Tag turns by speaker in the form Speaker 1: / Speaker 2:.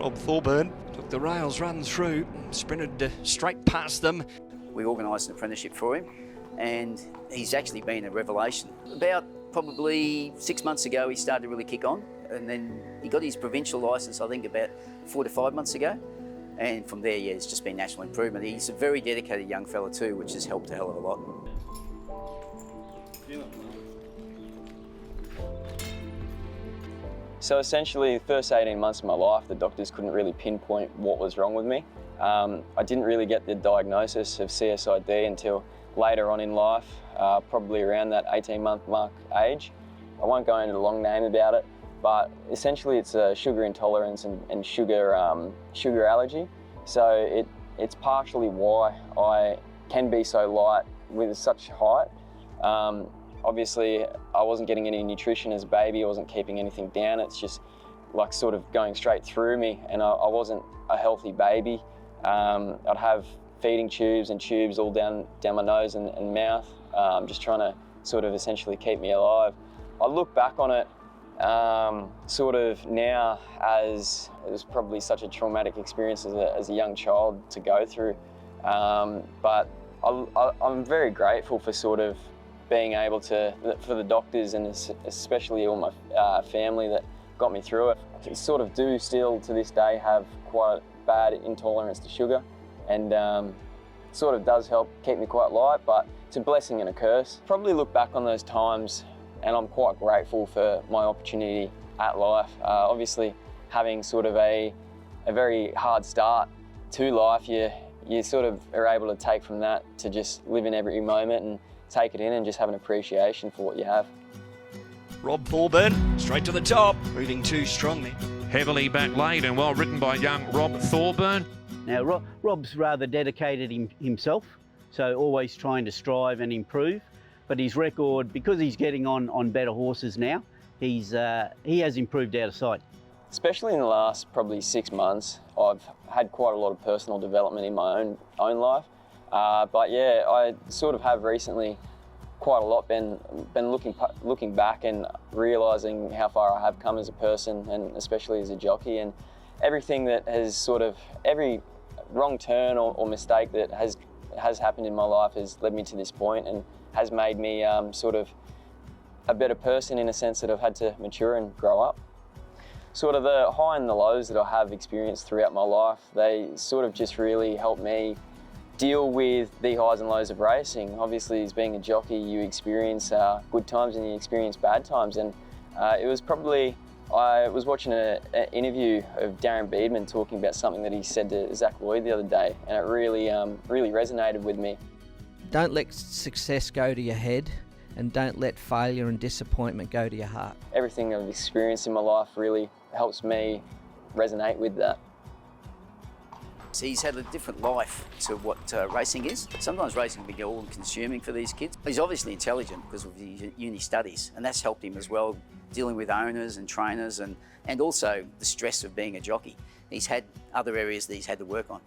Speaker 1: Rob Thorburn took the rails, ran through, sprinted straight past them.
Speaker 2: We organised an apprenticeship for him, and he's actually been a revelation. About probably 6 months ago, he started to really kick on, and then he got his provincial licence, I think, about 4 to 5 months ago. And from there, yeah, it's just been national improvement. He's a very dedicated young fella too, which has helped a hell of a lot.
Speaker 3: So essentially, the first 18 months of my life, the doctors couldn't really pinpoint what was wrong with me. I didn't really get the diagnosis of CSID until later on in life, probably around that 18-month mark age. I won't go into a long name about it, but essentially it's a sugar intolerance and sugar allergy. So it's partially why I can be so light with such height. Obviously, I wasn't getting any nutrition as a baby, I wasn't keeping anything down. It's just like sort of going straight through me, and I wasn't a healthy baby. I'd have feeding tubes and tubes all down my nose and mouth, just trying to sort of essentially keep me alive. I look back on it sort of now as it was probably such a traumatic experience as a young child to go through. But I'm very grateful for sort of being able to, for the doctors and especially all my family that got me through it. I sort of do still to this day have quite a bad intolerance to sugar, and sort of does help keep me quite light, but it's a blessing and a curse. Probably look back on those times and I'm quite grateful for my opportunity at life. Obviously having sort of a very hard start to life, you sort of are able to take from that to just live in every moment and take it in and just have an appreciation for what you have.
Speaker 1: Rob Thorburn, straight to the top, moving too strongly.
Speaker 4: Heavily back-laid and well ridden by young Rob Thorburn.
Speaker 5: Now, Rob's rather dedicated himself, so always trying to strive and improve. But his record, because he's getting on better horses now, he has improved out of sight.
Speaker 3: Especially in the last probably 6 months, I've had quite a lot of personal development in my own life. But yeah, I sort of have recently quite a lot been looking back and realising how far I have come as a person, and especially as a jockey, and everything that has sort of, every wrong turn or mistake that has happened in my life has led me to this point and has made me sort of a better person in a sense that I've had to mature and grow up. Sort of the high and the lows that I have experienced throughout my life, they sort of just really helped me deal with the highs and lows of racing. Obviously, as being a jockey, you experience good times and you experience bad times. And it was probably, I was watching an interview of Darren Beedman talking about something that he said to Zach Lloyd the other day, and it really, really resonated with me.
Speaker 6: Don't let success go to your head, and don't let failure and disappointment go to your heart. Everything
Speaker 3: I've experienced in my life really helps me resonate with that.
Speaker 2: So he's had a different life to what racing is. Sometimes racing can be all-consuming for these kids. He's obviously intelligent because of his uni studies, and that's helped him as well, dealing with owners and trainers and also the stress of being a jockey. He's had other areas that he's had to work on.